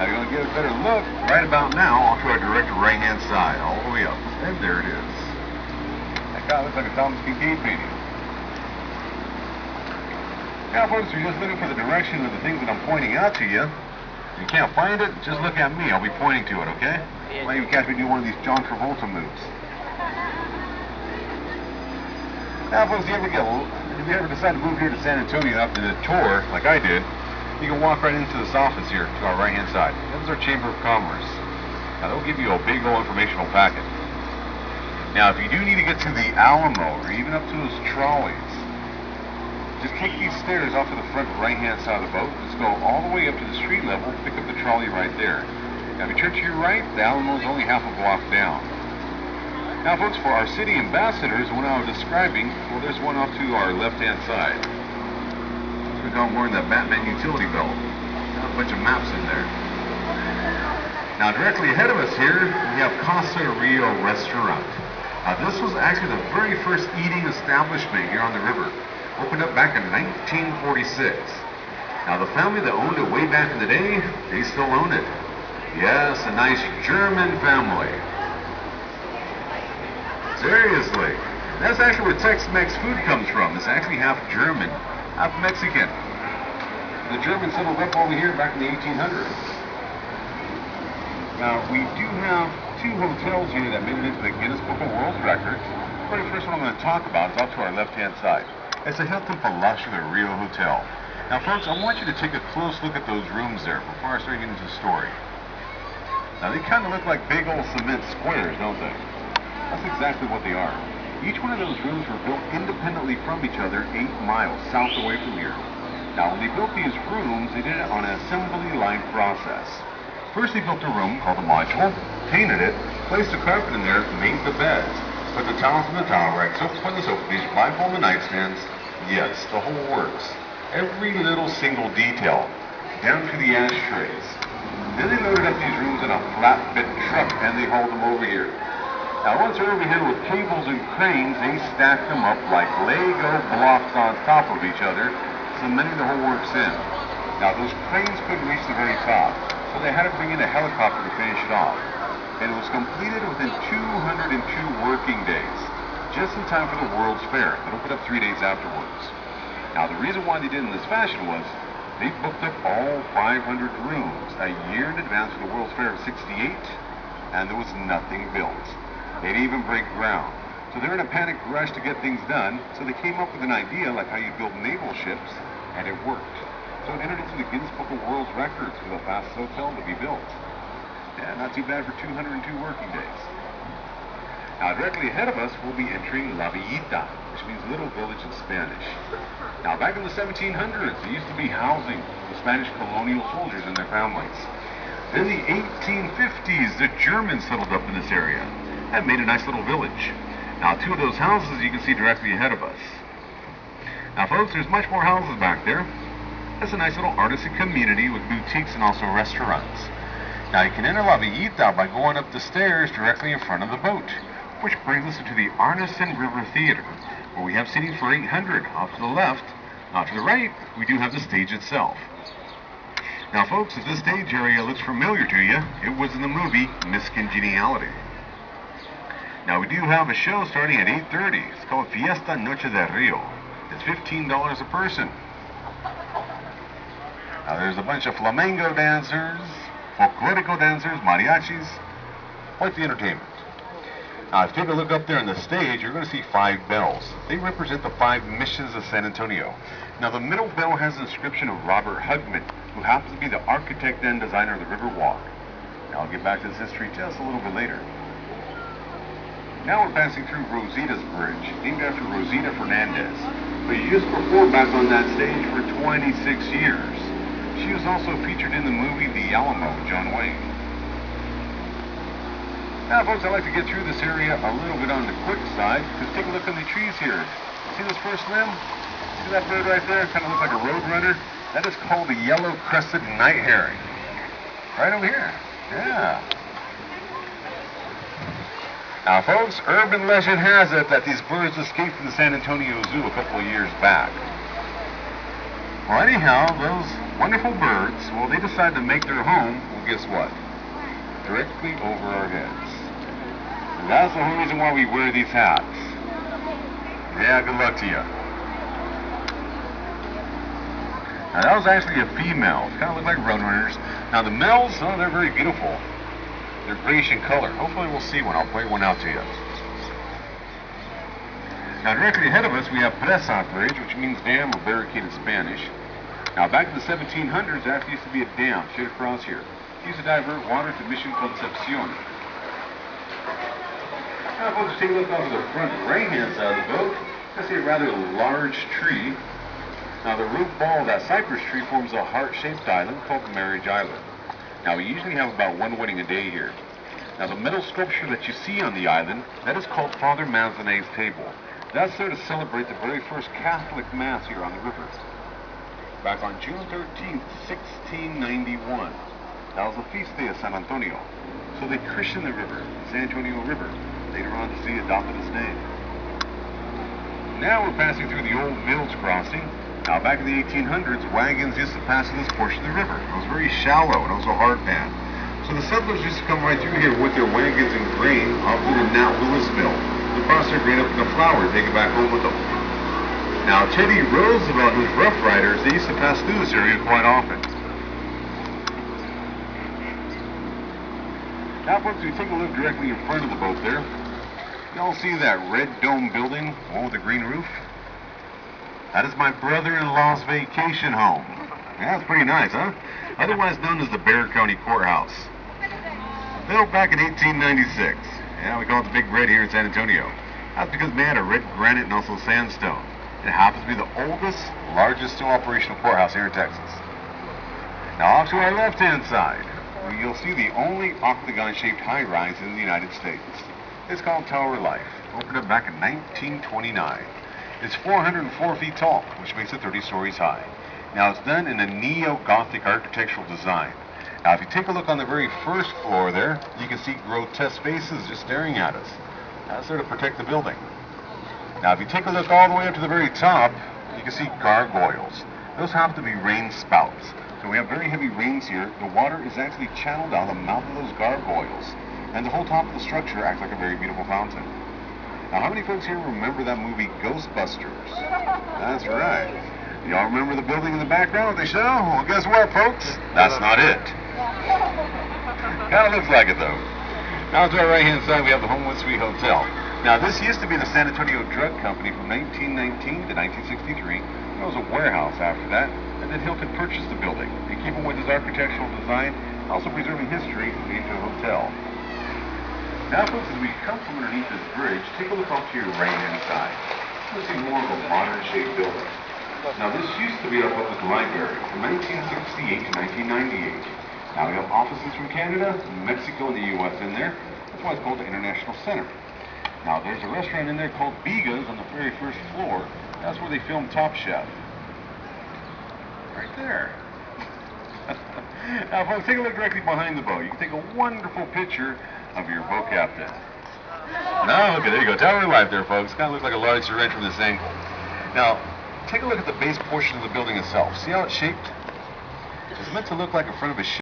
Now you're going to get a better look right about now onto our direct right-hand side, all the way up. And there it is. That guy looks like a Thomas Kincaid painting. Now folks, if you're just looking for the direction of the things that I'm pointing out to you, you can't find it, just look at me. I'll be pointing to it, okay? You might even catch me do one of these John Travolta moves. Now folks, if you ever decide to move here to San Antonio after the tour, like I did, you can walk right into this office here to our right-hand side. That is our Chamber of Commerce. Now they'll give you a big old informational packet. Now if you do need to get to the Alamo or even up to those trolleys, just take these stairs off to the front right-hand side of the boat. Just go all the way up to the street level, pick up the trolley right there. Now if you turn to your right, the Alamo is only half a block down. Now folks, for our city ambassadors, when I was describing, well, there's one off to our left-hand side. We're down wearing that Batman utility belt. Got a bunch of maps in there. Now directly ahead of us here, we have Casa Rio Restaurant. This was actually the very first eating establishment here on the river. Opened up back in 1946. Now the family that owned it way back in the day, they still own it. Yes, a nice German family. Seriously. That's actually where Tex-Mex food comes from. It's actually half German, half Mexican. The Germans settled up over here back in the 1800s. Now we do have two hotels here that made it into the Guinness Book of World Records. The very first one I'm going to talk about is off to our left-hand side. It's the Hilton Palacio de Rio Hotel. Now folks, I want you to take a close look at those rooms there before I start getting into the story. Now they kind of look like big old cement squares, don't they? That's exactly what they are. Each one of those rooms were built independently from each other 8 miles south away from here. Now when they built these rooms, they did it on an assembly line process. First they built a room called a module, painted it, placed a carpet in there, made the beds. Put the towels in the towel rack, soap on the soap dish, blindfold the nightstands. Yes, the whole works. Every little single detail, down to the ashtrays. Then they loaded up these rooms in a flatbed truck and they hauled them over here. Now once they're overhead with cables and cranes, they stacked them up like Lego blocks on top of each other, cementing the whole works in. Now those cranes couldn't reach the very top, so they had to bring in a helicopter to finish it off. And it was completed within 202 working days, just in time for the World's Fair. It opened up 3 days afterwards. Now the reason why they did it in this fashion was they booked up all 500 rooms a year in advance for the World's Fair of '68, and there was nothing built. They didn't even break ground. So they're in a panic rush to get things done, so they came up with an idea like how you build naval ships, and it worked. So it entered into the Guinness Book of World Records for the fastest hotel to be built. Yeah, not too bad for 202 working days. Now directly ahead of us, we'll be entering La Villita, which means little village in Spanish. Now back in the 1700s, there used to be housing for Spanish colonial soldiers and their families. Then in the 1850s, the Germans settled up in this area and made a nice little village. Now 2 of those houses you can see directly ahead of us. Now folks, there's much more houses back there. That's a nice little artisan community with boutiques and also restaurants. Now you can enter La Villita by going up the stairs directly in front of the boat, which brings us into the Arneson River Theater, where we have seating for 800 off to the left. Off to the right, we do have the stage itself. Now folks, if this stage area looks familiar to you, it was in the movie Miss Congeniality. Now we do have a show starting at 8:30. It's called Fiesta Noche de Rio. It's $15 a person. Now there's a bunch of flamenco dancers, folklorico dancers, mariachis, quite the entertainment. Now, if you take a look up there on the stage, you're going to see 5 bells. They represent the 5 missions of San Antonio. Now, the middle bell has an inscription of Robert Hugman, who happens to be the architect and designer of the Riverwalk. Now, I'll get back to this history just a little bit later. Now we're passing through Rosita's Bridge, named after Rosita Fernandez, who used to perform back on that stage for 26 years. She was also featured in the movie The Alamo with John Wayne. Now folks, I like to get through this area a little bit on the quick side, because take a look on the trees here. See this first limb? See that bird right there? Kind of looks like a road runner. That is called the yellow-crested night heron. Right over here. Yeah. Now folks, urban legend has it that these birds escaped from the San Antonio Zoo a couple of years back. Well anyhow, those wonderful birds, well, they decide to make their home, well, guess what? Directly over our heads. And that's the whole reason why we wear these hats. Yeah, good luck to you. Now that was actually a female. It kind of looked like roadrunners. Now the males, oh, they're very beautiful. They're grayish in color. Hopefully we'll see one. I'll point one out to you. Now directly ahead of us we have Presa Bridge, which means dam or barricade in Spanish. Now back in the 1700s, there actually used to be a dam straight across here. It used to divert water to Mission Concepcion. Now folks, take a look off to the front right-hand side of the boat. I see a rather large tree. Now the root ball of that cypress tree forms a heart-shaped island called Marriage Island. Now we usually have about one wedding a day here. Now the metal sculpture that you see on the island, that is called Father Manzanet's table. That's there to celebrate the very first Catholic Mass here on the river. Back on June 13th, 1691, that was the feast day of San Antonio. So they christened the river, San Antonio River. Later on the city adopted its name. Now we're passing through the old Mills crossing. Now back in the 1800s, wagons used to pass through this portion of the river. It was very shallow and it was a hard pan. So the settlers used to come right through here with their wagons and grain off to the Nat Lewis mill. To process their grain up into flour, take it back home with them. Now Teddy Roosevelt and his Rough Riders, they used to pass through this area quite often. Now folks, if you take a look directly in front of the boat there, y'all see that red dome building, the one with the green roof? That is my brother-in-law's vacation home. Yeah, that's pretty nice, huh? Otherwise known as the Bexar County Courthouse. Built back in 1896. Yeah, we call it the Big Red here in San Antonio. That's because they had a red granite and also sandstone. It happens to be the oldest, largest still operational courthouse here in Texas. Now off to our left-hand side, where you'll see the only octagon-shaped high-rise in the United States. It's called Tower Life. Opened up back in 1929. It's 404 feet tall, which makes it 30 stories high. Now it's done in a neo-Gothic architectural design. Now if you take a look on the very first floor there, you can see grotesque faces just staring at us. That's there to protect the building. Now if you take a look all the way up to the very top, you can see gargoyles. Those have to be rain spouts. So we have very heavy rains here. The water is actually channeled down the mouth of those gargoyles. And the whole top of the structure acts like a very beautiful fountain. Now, how many folks here remember that movie Ghostbusters? That's right. Y'all remember the building in the background of the show? Well, guess what, folks? That's not it. Kind of looks like it, though. Now, to our right-hand side, we have the Homewood Suite Hotel. Now, this used to be the San Antonio Drug Company from 1919 to 1963. It was a warehouse after that, and then Hilton purchased the building. And keeping with his architectural design, also preserving history, made into a hotel. Now folks, as we come from underneath this bridge, take a look off to your right-hand side. You'll see more of a modern-shaped building. Now this used to be our public library from 1968 to 1998. Now we have offices from Canada, Mexico, and the U.S. in there. That's why it's called the International Center. Now there's a restaurant in there called Biga's on the very first floor. That's where they filmed Top Chef. Right there. Now folks, take a look directly behind the boat. You can take a wonderful picture of your boat captain. Now, okay, there you go. Tower of Life there, folks. Kind of looks like a large syringe from this angle. Now, take a look at the base portion of the building itself. See how it's shaped? It's meant to look like a front of a ship.